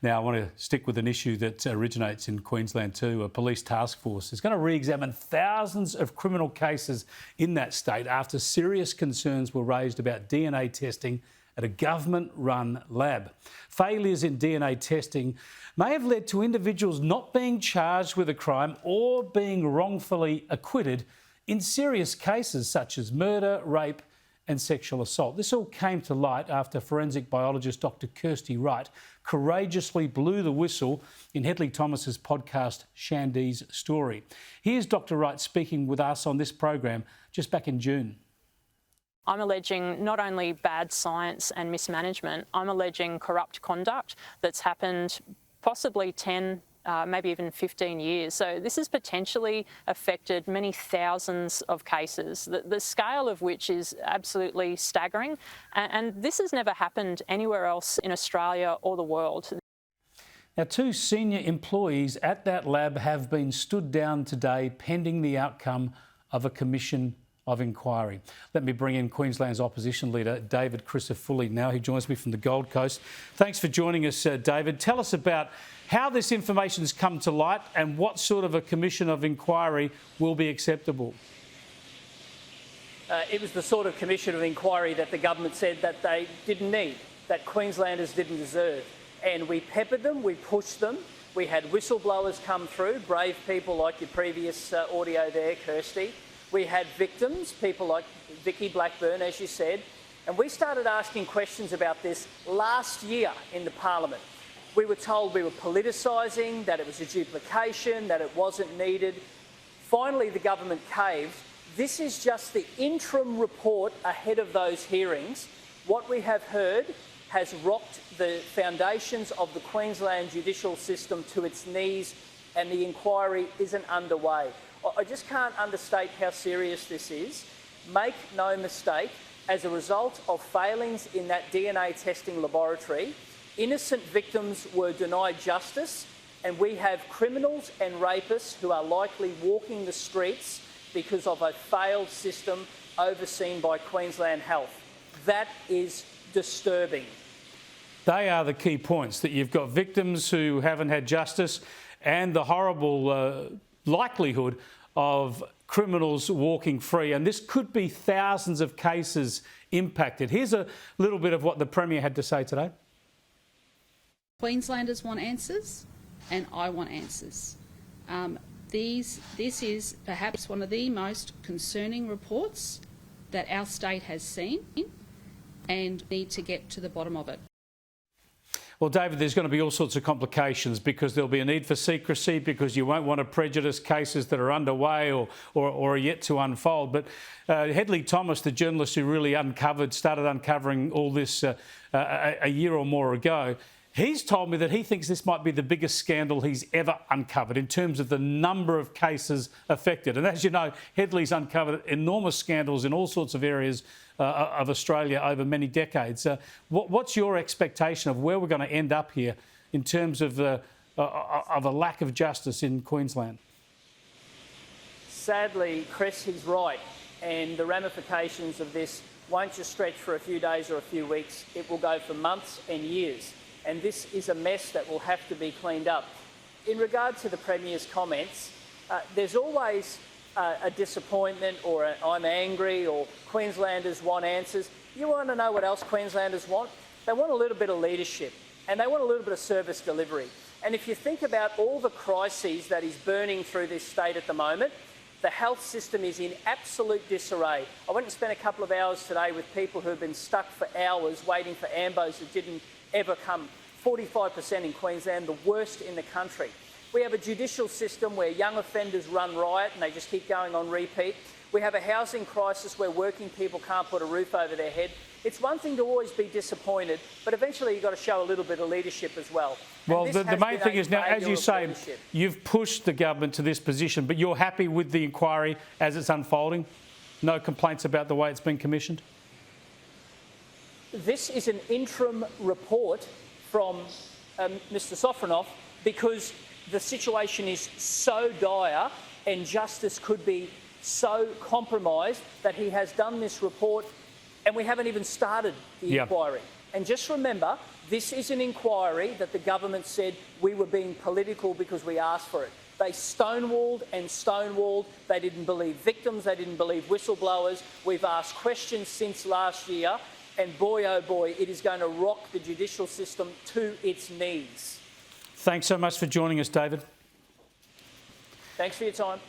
Now, I want to stick with an issue that originates in Queensland too. A police task force is going to re-examine thousands of criminal cases in that state after serious concerns were raised about DNA testing at a government-run lab. Failures in DNA testing may have led to individuals not being charged with a crime or being wrongfully acquitted in serious cases such as murder, rape and sexual assault. This all came to light after forensic biologist Dr. Kirsty Wright courageously blew the whistle in Hedley Thomas's podcast Shandy's Story. Here's Dr. Wright speaking with us on this program just back in June. I'm alleging not only bad science and mismanagement, I'm alleging corrupt conduct that's happened possibly 10, maybe even 15 years. So this has potentially affected many thousands of cases, the scale of which is absolutely staggering. And this has never happened anywhere else in Australia or the world. Now, 2 senior employees at that lab have been stood down today pending the outcome of a commission of inquiry. Let me bring in Queensland's opposition leader, David Crisafulli, now. He joins me from the Gold Coast. Thanks for joining us, David. Tell us about how this information has come to light and what sort of a commission of inquiry will be acceptable. It was the sort of commission of inquiry that the government said that they didn't need, that Queenslanders didn't deserve. And we peppered them, we pushed them. We had whistleblowers come through, brave people like your previous audio there, Kirsty. We had victims, people like Vicky Blackburn, as you said, and we started asking questions about this last year in the Parliament. We were told we were politicising, that it was a duplication, that it wasn't needed. Finally, the government caved. This is just the interim report ahead of those hearings. What we have heard has rocked the foundations of the Queensland judicial system to its knees, and the inquiry isn't underway. I just can't understate how serious this is. Make no mistake, as a result of failings in that DNA testing laboratory, innocent victims were denied justice, and we have criminals and rapists who are likely walking the streets because of a failed system overseen by Queensland Health. That is disturbing. They are the key points, that you've got victims who haven't had justice and the horrible likelihood of criminals walking free, and this could be thousands of cases impacted. Here's a little bit of what the Premier had to say today. Queenslanders want answers, and I want answers. This is perhaps one of the most concerning reports that our state has seen, and need to get to the bottom of it. Well, David, there's going to be all sorts of complications because there'll be a need for secrecy, because you won't want to prejudice cases that are underway or are yet to unfold. But Hedley Thomas, the journalist who really started uncovering all this a year or more ago, he's told me that he thinks this might be the biggest scandal he's ever uncovered in terms of the number of cases affected. And as you know, Hedley's uncovered enormous scandals in all sorts of areas of Australia over many decades. What's your expectation of where we're going to end up here in terms of a lack of justice in Queensland? Sadly, Chris, he's right, and the ramifications of this won't just stretch for a few days or a few weeks. It will go for months and years, and this is a mess that will have to be cleaned up. In regard to the Premier's comments, there's always a disappointment or I'm angry or Queenslanders want answers. You want to know what else Queenslanders want? They want a little bit of leadership, and they want a little bit of service delivery. And if you think about all the crises that is burning through this state at the moment, the health system is in absolute disarray. I went and spent a couple of hours today with people who have been stuck for hours waiting for ambos that didn't ever come. 45% in Queensland, the worst in the country. We have a judicial system where young offenders run riot and they just keep going on repeat. We have a housing crisis where working people can't put a roof over their head. It's one thing to always be disappointed, but eventually you've got to show a little bit of leadership as well. Well, the main thing is now, as you say, you've pushed the government to this position, but you're happy with the inquiry as it's unfolding? No complaints about the way it's been commissioned? This is an interim report from Mr Sofronoff because the situation is so dire and justice could be so compromised that he has done this report and we haven't even started the inquiry. And just remember, This is an inquiry that the government said we were being political because we asked for it. They stonewalled and stonewalled. They didn't believe victims. They didn't believe whistleblowers. We've asked questions since last year, and boy, oh boy, it is going to rock the judicial system to its knees. Thanks so much for joining us, David. Thanks for your time.